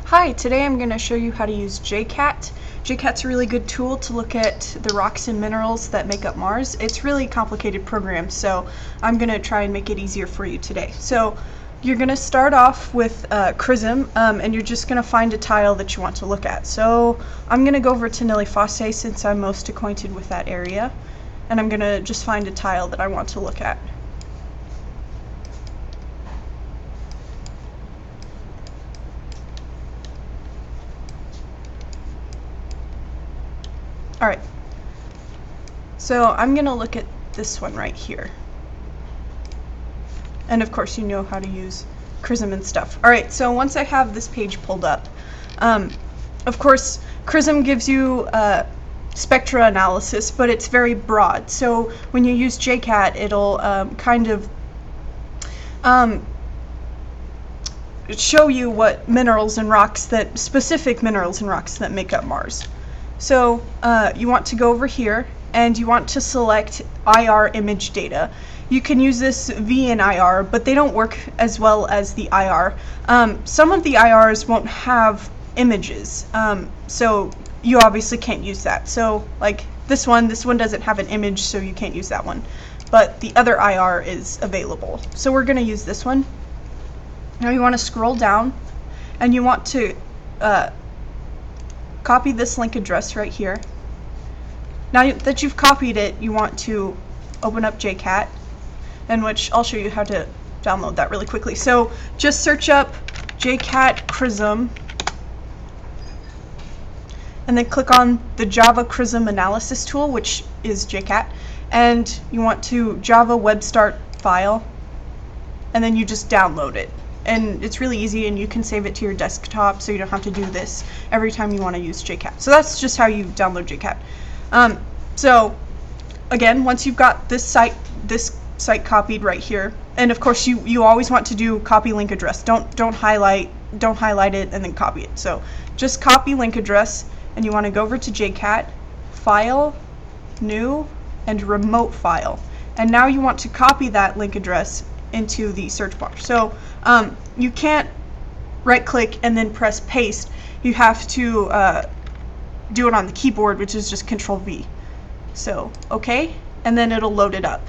Hi, today I'm going to show you how to use JCAT. JCAT's a really good tool to look at the rocks and minerals that make up Mars. It's a really complicated program, so I'm going to try and make it easier for you today. So you're going to start off with Chrism, and you're just going to find a tile that you want to look at. So I'm going to go over to Nili Fosse since I'm most acquainted with that area, and I'm going to just find a tile that I want to look at. Alright, so I'm going to look at this one right here. And of course you know how to use Chrism and stuff. Alright, so once I have this page pulled up, of course Chrism gives you spectra analysis, but it's very broad. So when you use JCAT, it'll kind of show you what minerals and rocks specific minerals and rocks that make up Mars. So you want to go over here and you want to select IR image data. You can use this VNIR, but they don't work as well as the IR. Some of the IRs won't have images, so you obviously can't use that. So like this one doesn't have an image, so you can't use that one. But the other IR is available. So we're going to use this one. Now you want to scroll down and you want to copy this link address right here. Now that you've copied it, you want to open up JCAT, in which I'll show you how to download that really quickly. So just search up JCAT Chrism and then click on the Java Chrism Analysis tool, which is JCAT, and you want to Java Web Start file, and then you just download it. And it's really easy, and you can save it to your desktop so you don't have to do this every time you want to use JCAT. So that's just how you download JCAT. So again, once you've got this site copied right here, and of course you always want to do copy link address. Don't highlight it and then copy it. So just copy link address, and you want to go over to JCAT, File, New, and Remote File. And now you want to copy that link address into the search bar. So you can't right click and then press paste. You have to do it on the keyboard, which is just Control V. So okay, and then it'll load it up.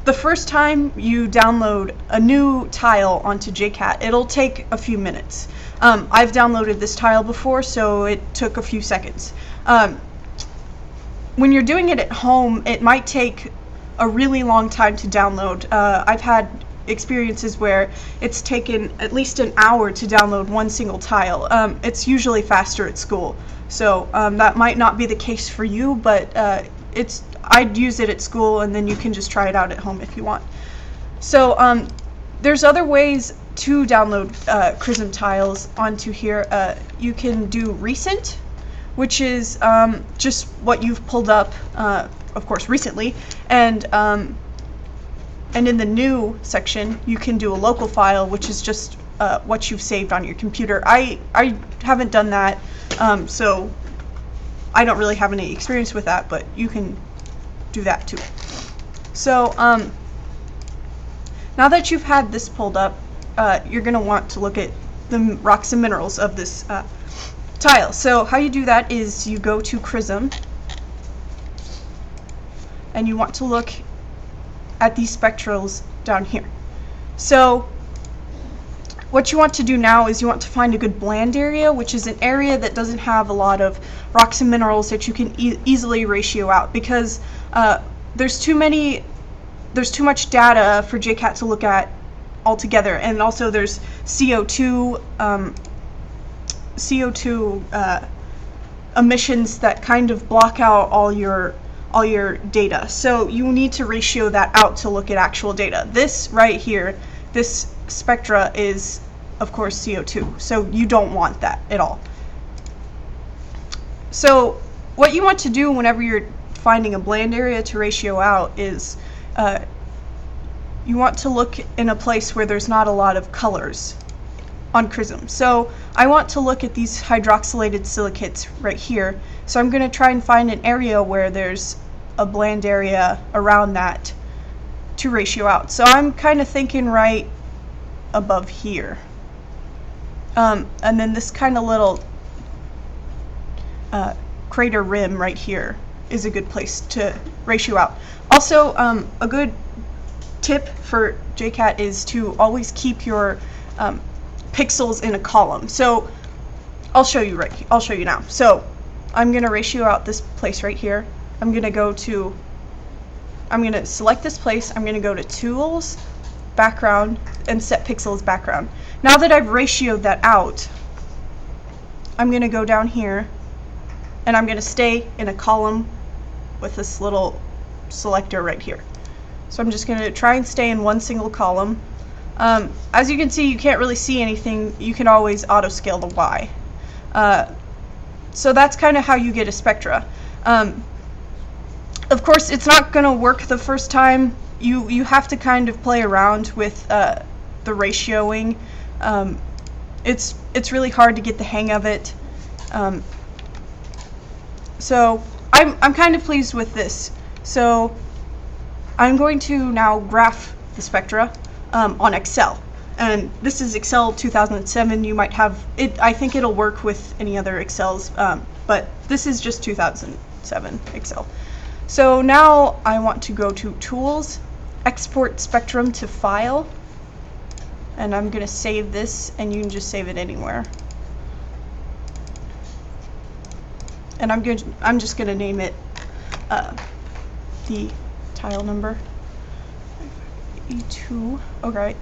The first time you download a new tile onto JCAT, it'll take a few minutes. I've downloaded this tile before, so it took a few seconds. When you're doing it at home, it might take a really long time to download. I've had experiences where it's taken at least an hour to download one single tile. It's usually faster at school, so that might not be the case for you, but I'd use it at school, and then you can just try it out at home if you want. So there's other ways to download Chrism tiles onto here. You can do recent, which is just what you've pulled up, of course, recently, and in the new section you can do a local file, which is just what you've saved on your computer. I haven't done that, so I don't really have any experience with that, but you can do that too. So now that you've had this pulled up, you're going to want to look at the rocks and minerals of this tile. So how you do that is you go to Chrism, and you want to look at these spectrals down here. So what you want to do now is you want to find a good blend area, which is an area that doesn't have a lot of rocks and minerals that you can easily ratio out, because there's too much data for JCAT to look at altogether, and also there's CO2 emissions that kind of block out all your data. So you need to ratio that out to look at actual data. This right here, this spectra, is of course CO2, so you don't want that at all. So what you want to do whenever you're finding a blend area to ratio out is you want to look in a place where there's not a lot of colors on Chrism. So I want to look at these hydroxylated silicates right here, so I'm going to try and find an area where there's a blend area around that to ratio out. So I'm kind of thinking right above here. and then this kind of little crater rim right here is a good place to ratio out. Also, a good tip for JCAT is to always keep your pixels in a column. So I'll show you now. So I'm going to ratio out this place right here. I'm going to select this place. I'm going to go to Tools, Background, and Set Pixel as Background. Now that I've ratioed that out, I'm going to go down here and I'm going to stay in a column with this little selector right here. So I'm just going to try and stay in one single column. As you can see, you can't really see anything. You can always auto scale the Y. So that's kind of how you get a spectra. Of course, it's not going to work the first time. You have to kind of play around with the ratioing. It's really hard to get the hang of it. So I'm kind of pleased with this. So I'm going to now graph the spectra on Excel. And this is Excel 2007. You might have it. I think it'll work with any other Excels, but this is just 2007 Excel. So now I want to go to Tools, Export Spectrum to File, and I'm going to save this, and you can just save it anywhere. And I'm just going to name it the tile number E2. Okay.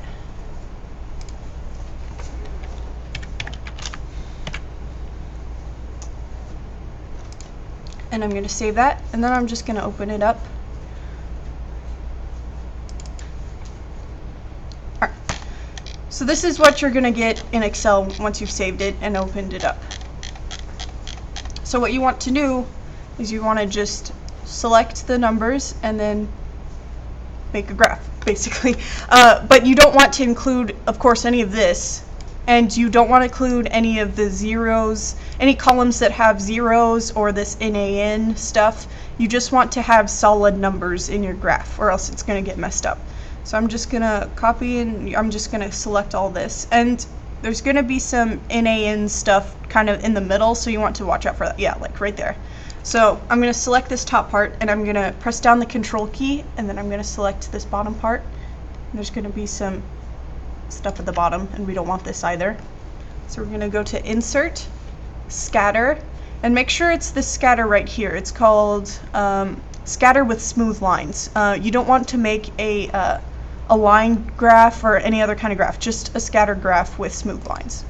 And I'm going to save that, and then I'm just going to open it up. Alright. So this is what you're going to get in Excel once you've saved it and opened it up. So what you want to do is you want to just select the numbers and then make a graph, basically. But you don't want to include, of course, any of this. And you don't want to include any of the zeros, any columns that have zeros or this NaN stuff. You just want to have solid numbers in your graph, or else it's going to get messed up. So I'm just going to copy, and I'm just going to select all this. And there's going to be some NaN stuff kind of in the middle, so you want to watch out for that. Yeah, like right there. So I'm going to select this top part, and I'm going to press down the Control key, and then I'm going to select this bottom part. And there's going to be some stuff at the bottom, and we don't want this either. So we're going to go to Insert, Scatter, and make sure it's this scatter right here. It's called Scatter with Smooth Lines. You don't want to make a line graph or any other kind of graph, just a scatter graph with smooth lines.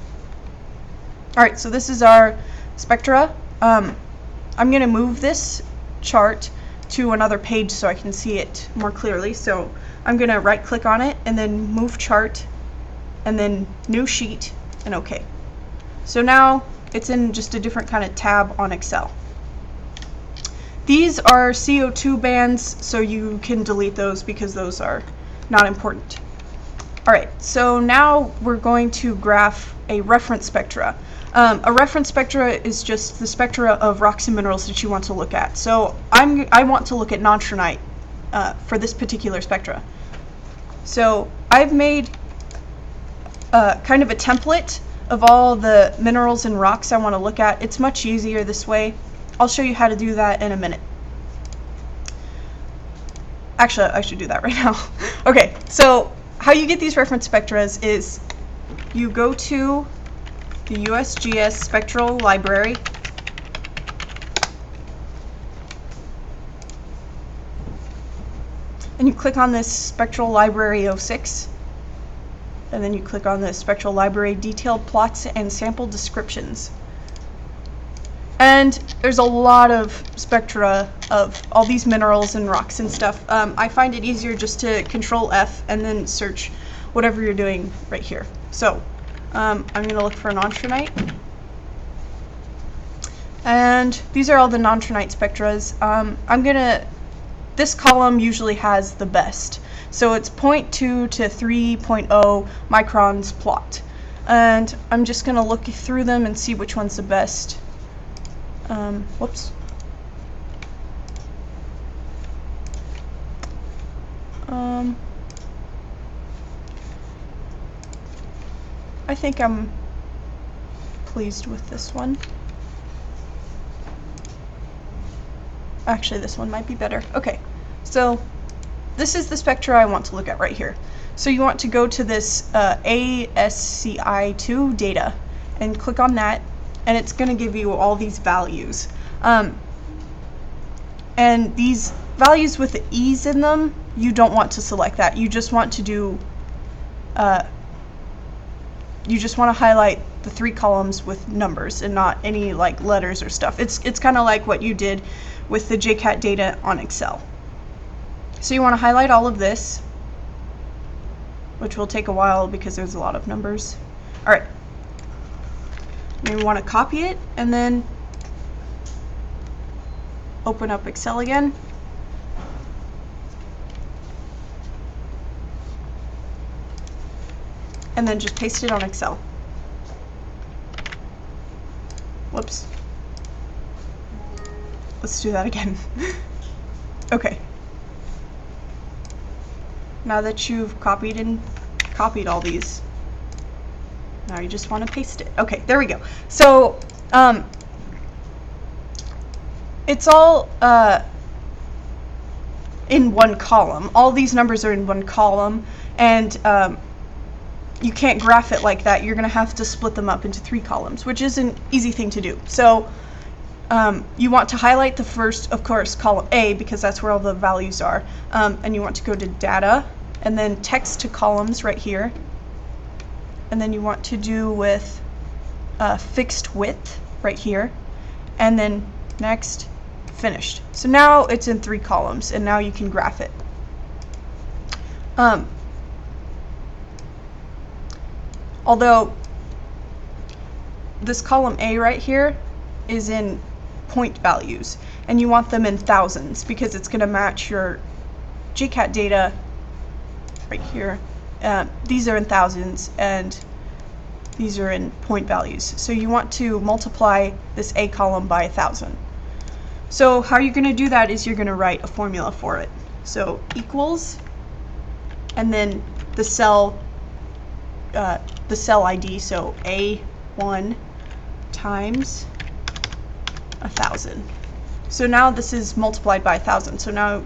Alright, so this is our spectra. I'm going to move this chart to another page so I can see it more clearly. So I'm going to right click on it and then move chart, and then new sheet, and OK. So now it's in just a different kind of tab on Excel. These are CO2 bands, so you can delete those because those are not important. Alright, so now we're going to graph a reference spectra. A reference spectra is just the spectra of rocks and minerals that you want to look at. So I want to look at nontronite for this particular spectra. So I've made kind of a template of all the minerals and rocks I want to look at. It's much easier this way. I'll show you how to do that in a minute. Actually, I should do that right now. Okay, so how you get these reference spectras is you go to the USGS Spectral Library, and you click on this Spectral Library 06, and then you click on the Spectral Library Detailed Plots and Sample Descriptions. And there's a lot of spectra of all these minerals and rocks and stuff. I find it easier just to Control F and then search whatever you're doing right here. So I'm going to look for nontronite. And these are all the nontronite spectras. This column usually has the best. So it's 0.2 to 3.0 microns plot. And I'm just going to look through them and see which one's the best. Whoops. I think I'm pleased with this one. Actually, this one might be better. Okay, so this is the Spectra I want to look at right here. So you want to go to this ASCI2 data and click on that, and it's going to give you all these values. And these values with the E's in them, you don't want to select that. You just want to do, you just want to highlight the 3 columns with numbers and not any like letters or stuff. It's kind of like what you did with the JCAT data on Excel. So you want to highlight all of this, which will take a while because there's a lot of numbers. All right. You want to copy it and then open up Excel again. And then just paste it on Excel. Whoops. Let's do that again. Okay. Now that you've copied all these, now you just want to paste it. Okay, there we go. So it's all in one column. All these numbers are in one column, and you can't graph it like that. You're going to have to split them up into 3 columns, which is an easy thing to do. So you want to highlight the first, of course, column A, because that's where all the values are, and you want to go to Data, and then Text to Columns right here, and then you want to do with Fixed Width right here, and then Next, Finished. So now it's in 3 columns, and now you can graph it. Although this column A right here is in point values, and you want them in thousands because it's going to match your JCAT data right here. These are in thousands and these are in point values. So you want to multiply this A column by 1,000. So how you're going to do that is you're going to write a formula for it. So equals, and then the cell ID, so A1 times 1,000. So now this is multiplied by 1,000. So now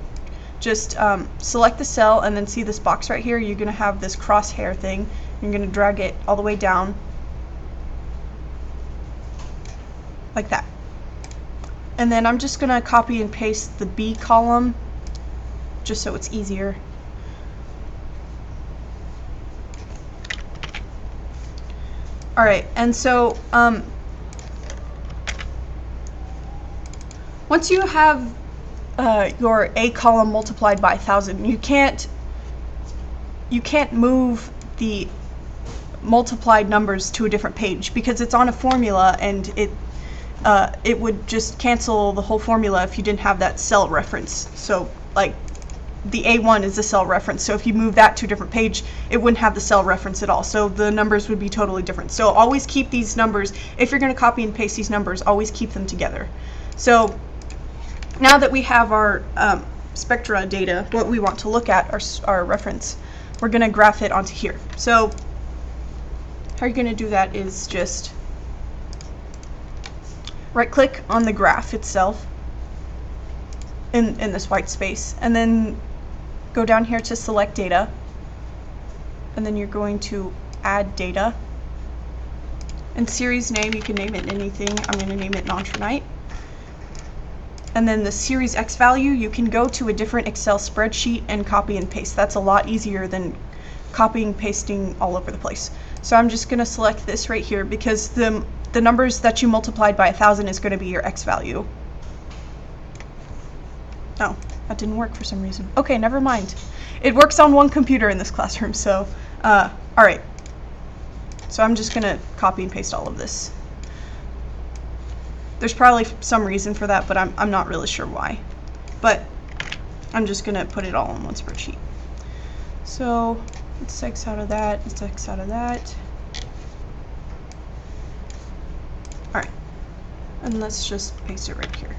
just select the cell and then see this box right here. You're going to have this crosshair thing. You're going to drag it all the way down like that. And then I'm just going to copy and paste the B column just so it's easier. Alright, and so once you have your A column multiplied by 1,000, you can't move the multiplied numbers to a different page because it's on a formula, and it would just cancel the whole formula if you didn't have that cell reference. So like the A1 is the cell reference, so if you move that to a different page, it wouldn't have the cell reference at all. So the numbers would be totally different. So always keep these numbers, if you're going to copy and paste these numbers, always keep them together. So now that we have our Spectra data, what we want to look at, our reference, we're going to graph it onto here. So how you're going to do that is just right-click on the graph itself in this white space, and then go down here to Select Data, and then you're going to Add Data. And series name, you can name it anything. I'm going to name it Nontronite. And then the series X value, you can go to a different Excel spreadsheet and copy and paste. That's a lot easier than copying and pasting all over the place. So I'm just going to select this right here because the numbers that you multiplied by 1,000 is going to be your X value. Oh, that didn't work for some reason. Okay, never mind. It works on one computer in this classroom, so alright. So I'm just going to copy and paste all of this. There's probably some reason for that, but I'm not really sure why. But I'm just going to put it all in one spreadsheet. So let's X out of that, let's X out of that. Alright, and let's just paste it right here.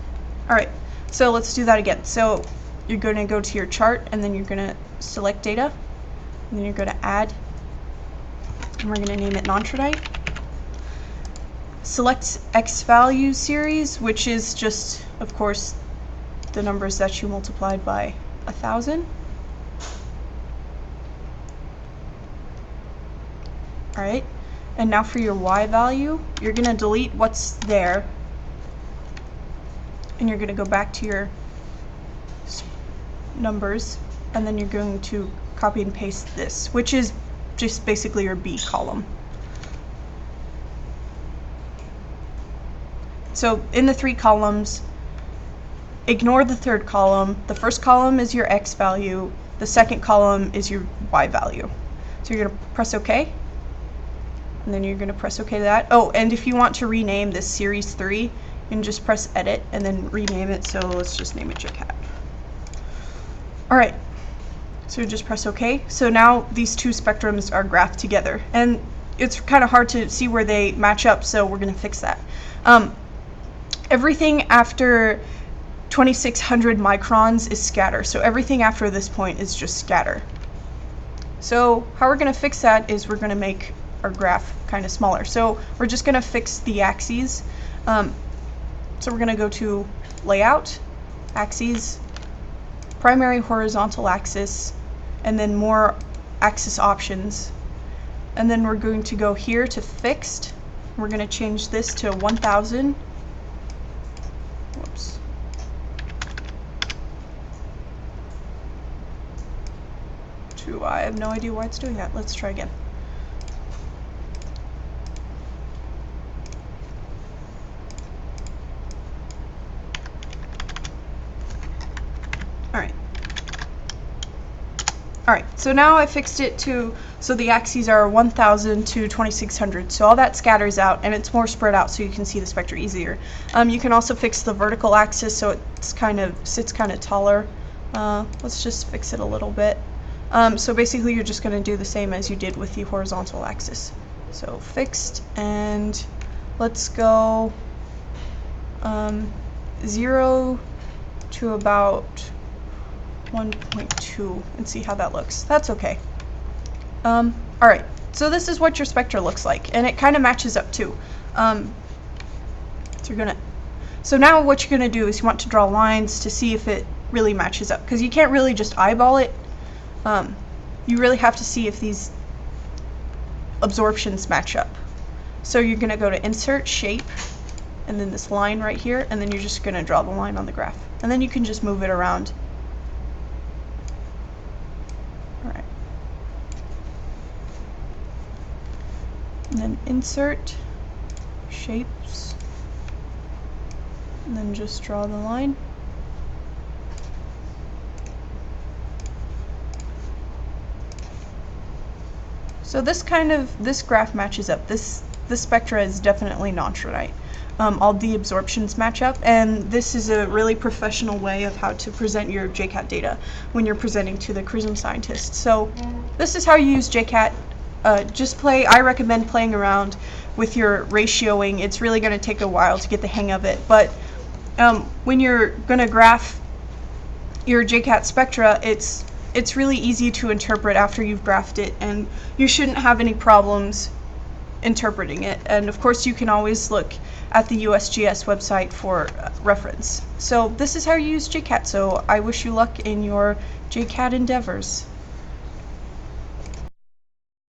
Alright, so let's do that again. So you're going to go to your chart, and then you're going to select Data, and then you're going to Add, and we're going to name it Nontronite. select X value series, which is just, of course, the numbers that you multiplied by 1,000. Alright, and now for your Y value, you're going to delete what's there, and you're going to go back to your numbers, and then you're going to copy and paste this, which is just basically your B column. So in the 3 columns, ignore the 3rd column. The 1st column is your X value, the 2nd column is your Y value. So you're going to press OK, and then you're going to press OK to that. Oh, and if you want to rename this Series 3, you can just press Edit and then rename it. So let's just name it JCAT. Alright, so just press OK. So now these 2 spectrums are graphed together, and it's kind of hard to see where they match up, so we're going to fix that. Everything after 2600 microns is scatter, so everything after this point is just scatter. So how we're going to fix that is we're going to make our graph kind of smaller. So we're just going to fix the axes. So we're going to go to Layout, Axes, Primary Horizontal Axis, and then more axis options. And then we're going to go here to Fixed. We're going to change this to 1000. Whoops. I have no idea why it's doing that. Let's try again. Alright, so now I fixed it to, so the axes are 1000 to 2600, so all that scatters out and it's more spread out so you can see the spectra easier. You can also fix the vertical axis so it's sits kind of taller. Let's just fix it a little bit. So basically you're just going to do the same as you did with the horizontal axis. So fixed, and let's go 0 to about 1.2 and see how that looks. That's okay. Alright, so this is what your spectra looks like, and it kind of matches up too. So now what you're going to do is you want to draw lines to see if it really matches up, because you can't really just eyeball it. You really have to see if these absorptions match up. So you're going to go to Insert, Shape, and then this line right here, and then you're just going to draw the line on the graph. And then you can just move it around. Alright. And then Insert, Shapes, and then just draw the line. So this graph matches up. This spectra is definitely non-trinite. All the absorptions match up, and this is a really professional way of how to present your JCAT data when you're presenting to the CRISM scientists. So this is how you use JCAT. I recommend playing around with your ratioing. It's really going to take a while to get the hang of it, but when you're going to graph your JCAT spectra, it's really easy to interpret after you've graphed it, and you shouldn't have any problems interpreting it. And of course you can always look at the USGS website for reference. So this is how you use JCAT, so I wish you luck in your JCAT endeavors.